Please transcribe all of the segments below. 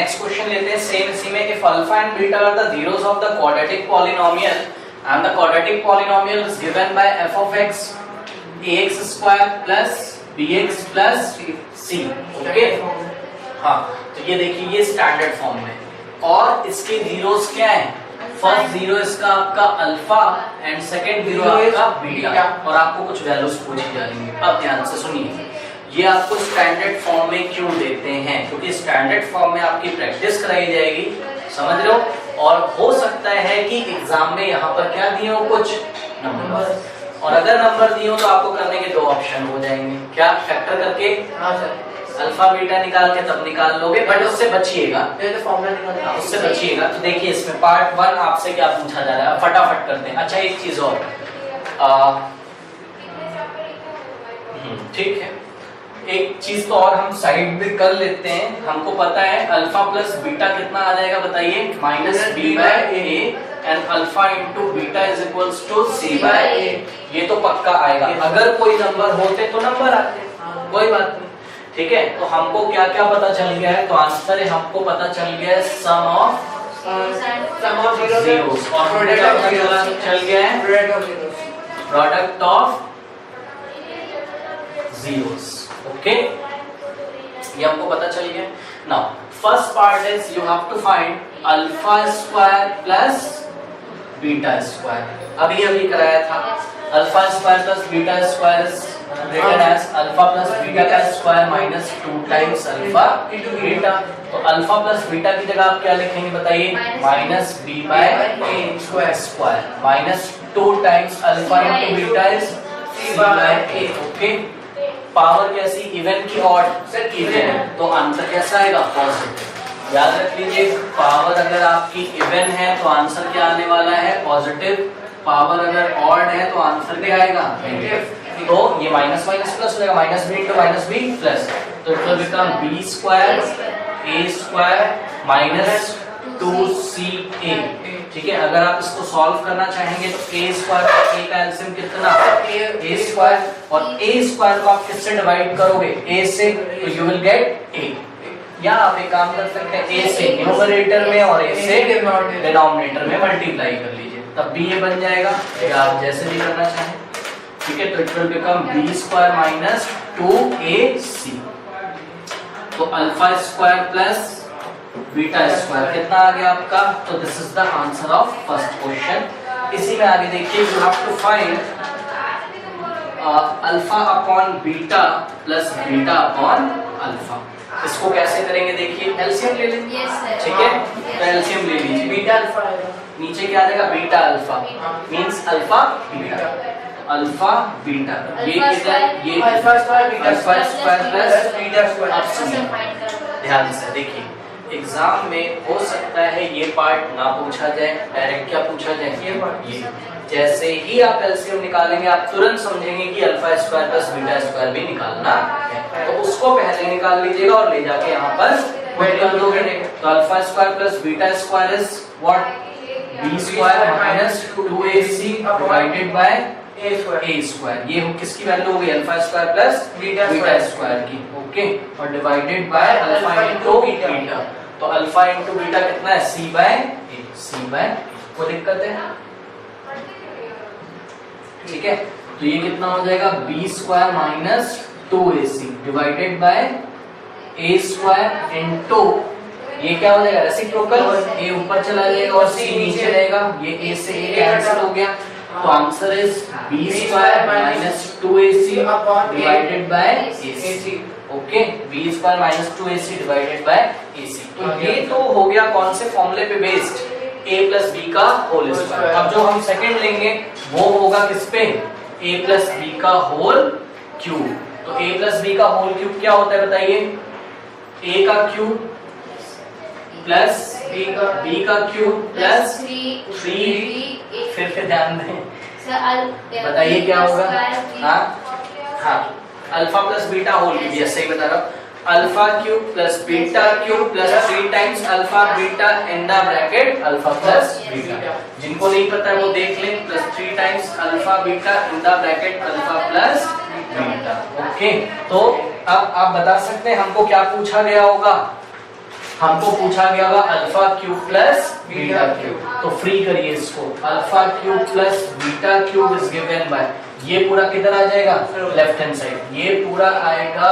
Next question लेते हैं same इसी में, if alpha and beta are the zeros of the quadratic polynomial and the quadratic polynomial is given by f of x ax square plus bx plus c। Okay हाँ, तो ये देखिए ये standard form में, और इसके जीरोस क्या है, फर्स्ट जीरो इसका आपका अल्फा एंड सेकंड जीरो आपका बीटा, और आपको कुछ वैल्यूज पूछी जा रही है। अब ध्यान से सुनिए, ये आपको स्टैंडर्ड फॉर्म में क्यों देते हैं, क्योंकि स्टैंडर्ड फॉर्म में आपकी प्रैक्टिस कराई जाएगी, समझ लो, और हो सकता है कि एग्जाम में यहाँ पर क्या दिए हो, कुछ नंबर, और अगर नंबर दिए हो तो आपको करने के दो ऑप्शन हो जाएंगे, क्या फैक्टर करके अल्फा बीटा निकाल के तब निकाल लोगे, बट उससे बचिएगा, उससे बचिएगा। तो देखिए इसमें पार्ट 1 आपसे क्या पूछा जा रहा है, फटाफट करते हैं। अच्छा एक चीज और, ठीक है, एक चीज तो और हम साइड में कर लेते हैं। हमको पता है अल्फा प्लस बीटा कितना आ जाएगा, बताइए, minus b by a, and alpha into beta is equals to c by a. ये तो पक्का आएगा, अगर कोई नंबर होते तो नंबर आते, कोई बात नहीं, ठीक है। तो हमको क्या क्या पता चल गया है, तो आंसर है हमको पता चल गया है सम ऑफ जीरोस, और क्या पता चल गया है, प्रोडक्ट ऑफ जीरोस। ओके, ये हमको पता चल गया। Now first part is you have to find alpha square plus beta square. अभी कराया था, alpha square plus beta square is written as alpha plus beta का square minus 2 times alpha beta. तो अल्फा प्लस बीटा की जगह आप क्या लिखेंगे, बताइए, minus b by a square minus 2 times alpha into beta is c by a. Okay, power कैसी, even की ऑड, इवन, तो आंसर कैसा आएगा, पॉजिटिव। याद रख लीजिए, पावर अगर आपकी इवन है तो आंसर क्या आने वाला है, पॉजिटिव। पावर अगर ऑड है तो आंसर क्या आएगा, नेगेटिव। तो ये माइनस माइनस प्लस हो जाएगा, minus b into minus b plus, तो it will become b square a square minus 2ca। ठीक है, अगर आप इसको सॉल्व करना चाहेंगे तो a स्क्वायर और a का एलसीएम कितना, a स्क्वायर, और a स्क्वायर को आप किससे डिवाइड करोगे, a से, तो यू विल गेट a। या आप एक काम कर सकते हैं, a से न्यूमरेटर में और a से डिनोमिनेटर में मल्टीप्लाई कर लीजिए, तब भी ये बन जाएगा, या आप जैसे भी करना चाहें। ठीक है, तो it will become b square minus 2ac। तो alpha square plus beta square कितना आ गया आपका, तो this is the answer of first question. इसी में आगे देखिए, you have to find alpha upon beta plus beta upon alpha. इसको कैसे करेंगे, देखिए एलसीएम ले लेंगे, ठीक है, तो एलसीएम ले लीजिए, बीटा अल्फा नीचे क्या आ जाएगा, beta alpha means alpha beta, alpha beta, ये किधर, ये alpha square plus beta square. ध्यान से देखिए, एग्जाम में हो सकता है ये पार्ट ना पूछा जाए, डायरेक्ट क्या पूछा जाए, ये जैसे ही आप एलसीएम निकालेंगे आप तुरंत समझेंगे कि alpha square plus beta square भी निकालना है, तो उसको पहले निकाल लीजिएगा और ले जाके यहाँ पर कर दोगे। तो alpha square plus beta square is what, b square minus 2ac divided by a square. ये किसकी वैल्यू हो गई, alpha square plus beta square की। ओके, और divided by alpha into beta, तो अल्फा इंटू बीटा कितना है, सी बाय ए। कोई दिक्कत है, ठीक है, तो ये कितना हो जाएगा, b square minus 2ac divided by a square into, ये क्या हो जाएगा, रेसिप्रोकल, ए ऊपर चला जाएगा और सी नीचे रहेगा, ये ए से ए कैंसिल हो गया, तो answer is b square minus 2ac divided by ac। Okay, b square minus 2ac divided by ac। तो ये तो हो गया कौन से फॉर्मूले पे बेस्ड, a प्लस बी का होल स्क्वायर। अब जो हम सेकंड लेंगे वो होगा किस पे, a प्लस बी का होल क्यूब। तो a प्लस बी का होल क्यूब क्या होता है, बताइए, a का क्यूब प्लस b का क्यूब प्लस 3, फिर ध्यान दें, बताइए क्या होगा, हाँ alpha plus beta whole cube, yes सही बता रहा हूँ, alpha cube plus beta cube plus 3 times alpha beta in the bracket alpha plus beta. जिनको नहीं पता है वो देख लें, plus 3 times alpha beta in the bracket alpha plus beta. Okay, तो अब आप बता सकते हैं हमको क्या पूछा गया होगा, हमको पूछा गया होगा alpha cube plus beta cube, तो फ्री करिए इसको। Alpha cube plus beta cube is given bye, ये पूरा किधर आ जाएगा लेफ्ट हैंड साइड, ये पूरा आएगा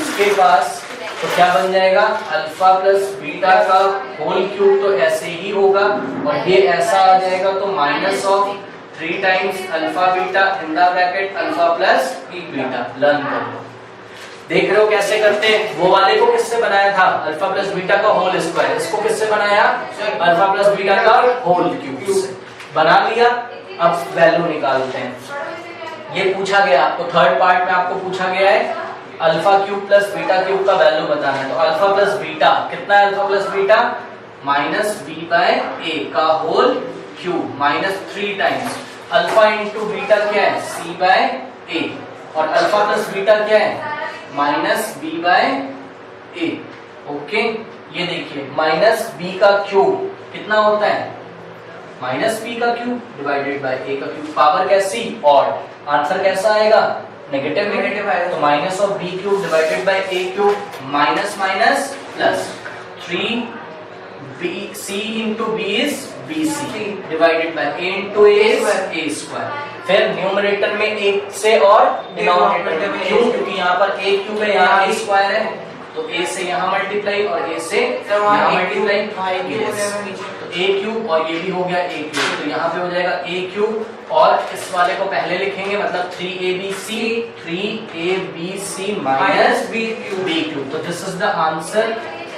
इसके पास, तो क्या बन जाएगा अल्फा प्लस बीटा का होल क्यूब, तो ऐसे ही होगा, और ये ऐसा आ जाएगा तो minus of 3 times alpha beta in the bracket alpha plus beta. Learn कर लो, देख रहे हो कैसे करते हैं। वो वाले को किससे बनाया था अल्फा प्लस बीटा का होल स्क्वायर, इसको किससे बनाया अल्फा प्लस बीटा का होल क्यूब से बना लिया। अब वैल्यू निकालते हैं, ये पूछा गया आपको थर्ड पार्ट में, आपको पूछा गया है alpha cube plus beta cube का वैल्यू बताना है। तो अल्फा प्लस बीटा कितना है, alpha plus beta minus b by a का whole cube minus 3 times alpha into beta क्या है सी बाय ए, और अल्फा प्लस बीटा क्या है minus b by a. Okay, ये देखिए माइनस बी का क्यूब कितना होता है माइनस बी का क्यूब डिवाइडेड बाय ए का क्यूब, पावर कैसी ऑड, आंसर कैसा आएगा नेगेटिव नेगेटिव आएगा, तो minus of b cube divided by a cube minus minus plus 3 b c into b is b c divided by a into a a square. फिर numerator में एक से और डिनोमिनेटर में क्यों, क्योंकि यहाँ पर ए क्यूब है यहाँ ए स्क्वायर है, तो ए से यहाँ मल्टीप्लाई और ए से यहाँ मल्टीप्लाई, तो ए क्यूब और ये भी हो गया ए क्यूब, तो यहाँ पे हो जाएगा ए क्यूब, और इस वाले को पहले लिखेंगे मतलब 3abc माइनस बी क्यूब, तो this is the answer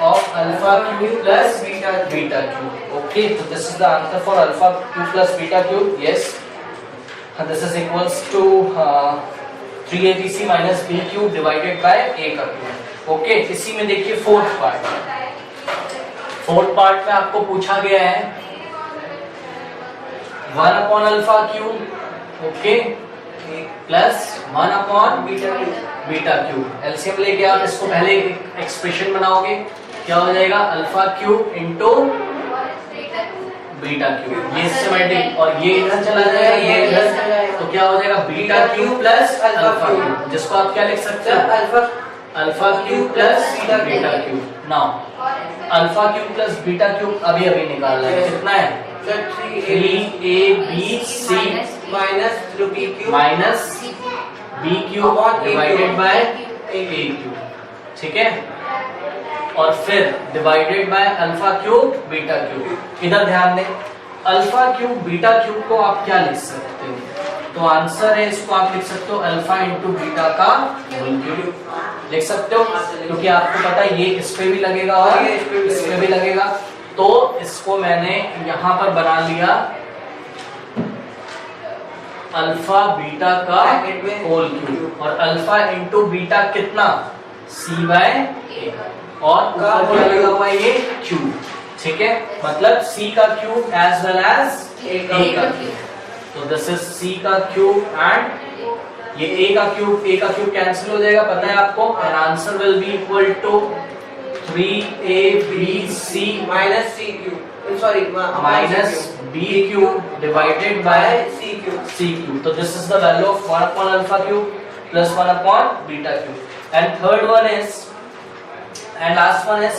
of alpha cube plus beta cube. Okay, so this is the answer for alpha cube plus beta cube. Yes, and this is equals to 3abc minus b cube divided by a का cube. Okay, इसी में देखिए fourth part में आपको पूछा गया है 1 upon alpha cube, okay, plus 1 upon beta cube. LCM लेके आप इसको पहले एक्सप्रेशन बनाओगे, क्या हो जाएगा alpha cube into beta cube, ये इससे मल्टीप्लाई और ये इधर चला जाएगा ये इधर, तो क्या हो जाएगा beta cube plus alpha cube, जिसको आप क्या लिख सकते हैं alpha cube plus beta cube. Now alpha cube plus beta cube अभी निकालना है, कितना है 3abc minus b cube divided by a cube, ठीक है, और फिर divided by alpha cube beta cube. इधर ध्यान दें, अल्फा क्यूब बीटा क्यूब को आप क्या लिख सकते हो, तो आंसर है इसको आप लिख सकते हो अल्फा इंटू बीटा का होल क्यूब लिख सकते हो, क्योंकि आपको पता है ये इस पे भी लगेगा और इस पे भी लगेगा, तो इसको मैंने यहां पर बना लिया अल्फा बीटा का होल क्यूब, और अल्फा इंटू बीटा कितना सी बाय ए, और ऊपर क्या लगा हुआ है ये क्यूब, ठीक है, मतलब सी का cube as well as A का क्यूब, तो दिस इज सी का क्यूब एंड ये ए का क्यूब कैंसिल हो जाएगा, पता है आपको, and answer will be equal to 3abc minus c cube, sorry minus b cube divided by c cube, तो this is the value of 1 upon alpha cube plus 1 upon beta cube, and third one is and last one is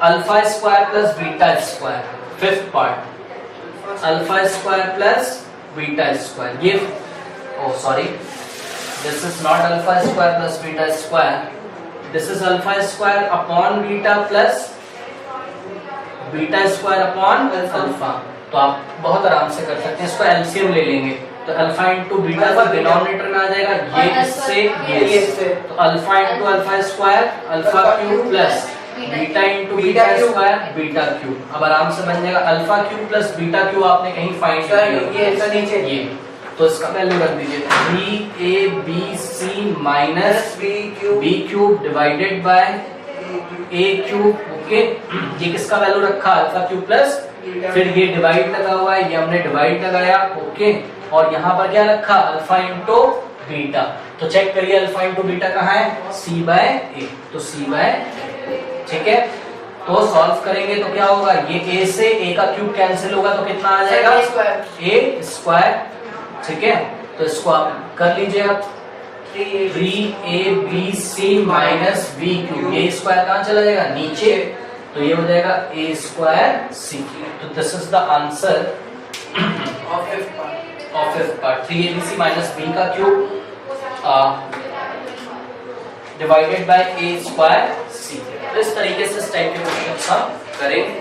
alpha square plus beta square, fifth part alpha square plus beta square, ये oh sorry this is not alpha square plus beta square, this is alpha square upon beta plus beta square upon alpha, तो आप बहुत आराम से कर सकते हैं, इसको एलसीएम ले लेंगे तो अल्फा इंटू बीटा का डिनोमिनेटर में आ जाएगा ये इससे ये इससे, तो alpha into alpha square alpha cube plus beta into beta square beta cube. अब आराम से बन जाएगा alpha cube plus beta cube, आपने कहीं फाइंड किया ये नीचे ये, तो इसका वैल्यू रख दीजिए 3abc minus b cube divided by a cube. Okay, ये किसका वैल्यू रखा अल्फा क्यूब प्लस, फिर ये डिवाइड लगा हुआ है, ये हमने डिवाइड लगाया, ओके, और यहाँ पर क्या रखा अल्फा इंटू बीटा, तो चेक करिए अल्फा इंटू बीटा कहाँ है सी बाय ए, तो सी बाय, ठीक है, तो सॉल्व करेंगे तो क्या होगा ये ए से ए का क्यूब कैंसिल होगा तो कितना आ जाएगा ए स्क्वायर, ठीक है, तो इसको आप कर लीजिए आप 3abc माइनस बी क्यूब, ये स्क्वायर कहाँ चला जाएगा नीचे, तो ये हो जाएगा a स्क्वायर सी क्यूब। तो this is the answer Of fifth part. Of fifth part 3abc minus b का cube divided by a square c. तो इस तरीके से इस टाइप के क्वेश्चन हम करेंगे।